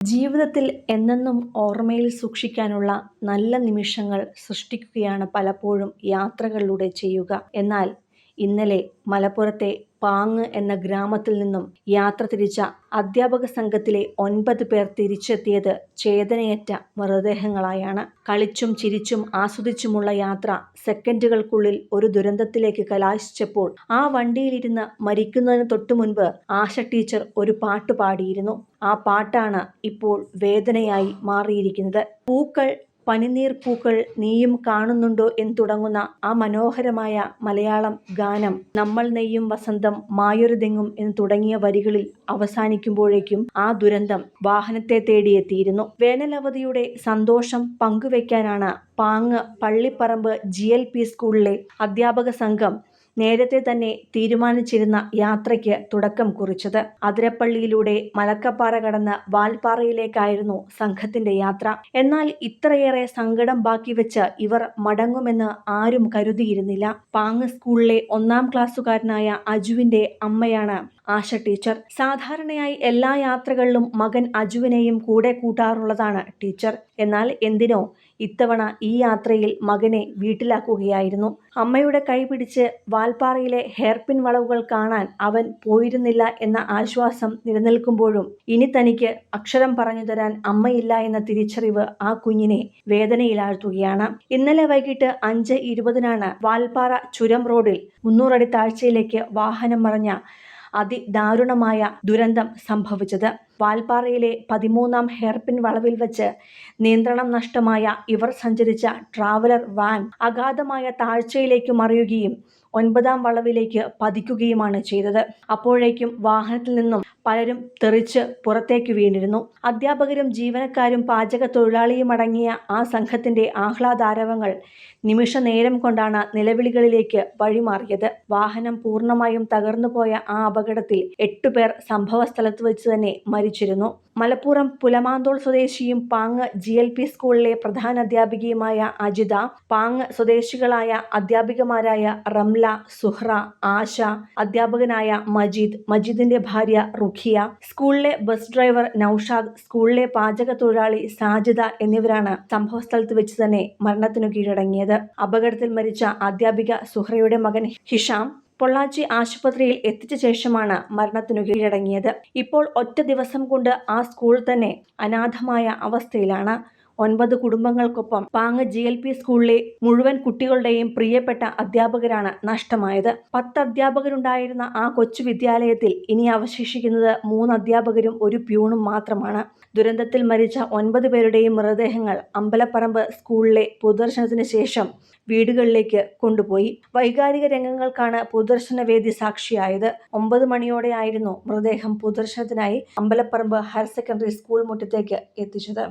ജീവിതത്തിൽ എന്നെന്നും ഓർമ്മയിൽ സൂക്ഷിക്കാനുള്ള നല്ല നിമിഷങ്ങൾ സൃഷ്ടിക്കുകയാണ് പലപ്പോഴും യാത്രകളിലൂടെ ചെയ്യുക. എന്നാൽ ഇന്നലെ മലപ്പുറത്തെ പാങ്ങ് എന്ന ഗ്രാമത്തിൽ നിന്നും യാത്ര തിരിച്ച അധ്യാപക സംഘത്തിലെ 9 പേർ തിരിച്ചെത്തിയത് ചേതനയറ്റ മൃതദേഹങ്ങളായാണ്. കളിച്ചും ചിരിച്ചും ആസ്വദിച്ചുമുള്ള യാത്ര സെക്കൻഡുകൾക്കുള്ളിൽ ഒരു ദുരന്തത്തിലേക്ക് കലാശിച്ചപ്പോൾ ആ വണ്ടിയിലിരുന്ന് മരിക്കുന്നതിന് തൊട്ടുമുൻപ് ആശ ടീച്ചർ ഒരു പാട്ട് പാടിയിരുന്നു. ആ പാട്ടാണ് ഇപ്പോൾ വേദനയായി മാറിയിരിക്കുന്നത്. പൂക്കൾ, പനിനീർ പൂക്കൾ, നീയും കാണുന്നുണ്ടോ എന്ന് തുടങ്ങുന്ന ആ മനോഹരമായ മലയാളം ഗാനം നമ്മൾ നെയ്യും വസന്തം മായൊരുതെങ്ങും എന്ന് തുടങ്ങിയ വരികളിൽ അവസാനിക്കുമ്പോഴേക്കും ആ ദുരന്തം വാഹനത്തെ തേടിയെത്തിയിരുന്നു. വേനലവധിയുടെ സന്തോഷം പങ്കുവെക്കാനാണ് പാങ്ങ് പള്ളിപ്പറമ്പ് GLP സ്കൂളിലെ അധ്യാപക സംഘം നേരത്തെ തന്നെ തീരുമാനിച്ചിരുന്ന യാത്രയ്ക്ക് തുടക്കം കുറിച്ചത്. അതിരപ്പള്ളിയിലൂടെ മലക്കപ്പാറ കടന്ന് വാൽപ്പാറയിലേക്കായിരുന്നു സംഘത്തിന്റെ യാത്ര. എന്നാൽ ഇത്രയേറെ സങ്കടം ബാക്കി വെച്ച് ഇവർ മടങ്ങുമെന്ന് ആരും കരുതിയിരുന്നില്ല. പാങ്ങ് സ്കൂളിലെ 1-ാം ക്ലാസ്സുകാരനായ അജുവിന്റെ അമ്മയാണ് ആശ ടീച്ചർ. സാധാരണയായി എല്ലാ യാത്രകളിലും മകൻ അജുവിനെയും കൂടെ കൂട്ടാറുള്ളതാണ് ടീച്ചർ. എന്നാൽ എന്തിനോ ഇത്തവണ ഈ യാത്രയിൽ മകനെ വീട്ടിലാക്കുകയായിരുന്നു. അമ്മയുടെ കൈ പിടിച്ച് വാൽപ്പാറയിലെ ഹെയർപിൻ വളവുകൾ കാണാൻ അവൻ പോയിരുന്നില്ല എന്ന ആശ്വാസം നിലനിൽക്കുമ്പോഴും ഇനി തനിക്ക് അക്ഷരം പറഞ്ഞു തരാൻ അമ്മയില്ല എന്ന തിരിച്ചറിവ് ആ കുഞ്ഞിനെ വേദനയിലാഴ്ത്തുകയാണ്. ഇന്നലെ വൈകിട്ട് 5:20-നാണ് വാൽപ്പാറ ചുരം റോഡിൽ 300 അടി താഴ്ചയിലേക്ക് വാഹനം മറിഞ്ഞ അതിദാരുണമായ ദുരന്തം സംഭവിച്ചത്. വാൽപ്പാറയിലെ 13-ാം ഹെയർപിൻ വളവിൽ വെച്ച് നിയന്ത്രണം നഷ്ടമായ ഇവർ സഞ്ചരിച്ച ട്രാവലർ വാൻ അഗാധമായ താഴ്ചയിലേക്ക് മറിയുകയും 9-ാം വളവിലേക്ക് പതിക്കുകയുമാണ് ചെയ്തത്. അപ്പോഴേക്കും വാഹനത്തിൽ നിന്നും പലരും തെറിച്ച് പുറത്തേക്ക് വീണിരുന്നു. അധ്യാപകരും ജീവനക്കാരും പാചക തൊഴിലാളിയും അടങ്ങിയ ആ സംഘത്തിന്റെ ആഹ്ലാദാരവങ്ങൾ നിമിഷ നേരം കൊണ്ടാണ് നിലവിളികളിലേക്ക് വഴിമാറിയത്. വാഹനം പൂർണ്ണമായും തകർന്നുപോയ ആ അപകടത്തിൽ 8 പേർ സംഭവ സ്ഥലത്ത് വെച്ച് തന്നെ മരിച്ചിരുന്നു. മലപ്പുറം പുലമാന്തോൾ സ്വദേശിയും പാങ്ങ് GLP സ്കൂളിലെ പ്രധാന അധ്യാപികയുമായ അജിത, പാങ്ങ് സ്വദേശികളായ അധ്യാപികമാരായ റംല, സുഹ്റ, ആശ, അധ്യാപകനായ മജീദിന്റെ ഭാര്യ റുഖിയ, സ്കൂളിലെ ബസ് ഡ്രൈവർ നൌഷാദ്, സ്കൂളിലെ പാചക തൊഴിലാളി സാജിദ എന്നിവരാണ് സംഭവസ്ഥലത്ത് വെച്ച് തന്നെ മരണത്തിനു കീഴടങ്ങിയത്. അപകടത്തിൽ മരിച്ച അധ്യാപിക സുഹ്റയുടെ മകൻ ഹിഷാം പൊള്ളാച്ചി ആശുപത്രിയിൽ എത്തിച്ച ശേഷമാണ് മരണത്തിനു കീഴടങ്ങിയത്. ഇപ്പോൾ ഒറ്റ ദിവസം കൊണ്ട് ആ സ്കൂൾ തന്നെ അനാഥമായ അവസ്ഥയിലാണ്. 9 കുടുംബങ്ങൾക്കൊപ്പം പാങ്ങ് GLP സ്കൂളിലെ മുഴുവൻ കുട്ടികളുടെയും പ്രിയപ്പെട്ട അധ്യാപകരാണ് നഷ്ടമായത്. 10 അധ്യാപകരുണ്ടായിരുന്ന ആ കൊച്ചു വിദ്യാലയത്തിൽ ഇനി അവശേഷിക്കുന്നത് 3 അധ്യാപകരും ഒരു പ്യൂണും മാത്രമാണ്. ദുരന്തത്തിൽ മരിച്ച 9 പേരുടെയും മൃതദേഹങ്ങൾ അമ്പലപ്പറമ്പ് സ്കൂളിലെ പൊതുദർശനത്തിന് ശേഷം വീടുകളിലേക്ക് കൊണ്ടുപോയി. വൈകാരിക രംഗങ്ങൾക്കാണ് പൊതുദർശന വേദി സാക്ഷിയായത്. 9 മണിയോടെയായിരുന്നു മൃതദേഹം പൊതുദർശനത്തിനായി അമ്പലപ്പറമ്പ് ഹയർ സെക്കൻഡറി സ്കൂൾ മുറ്റത്തേക്ക് എത്തിച്ചത്.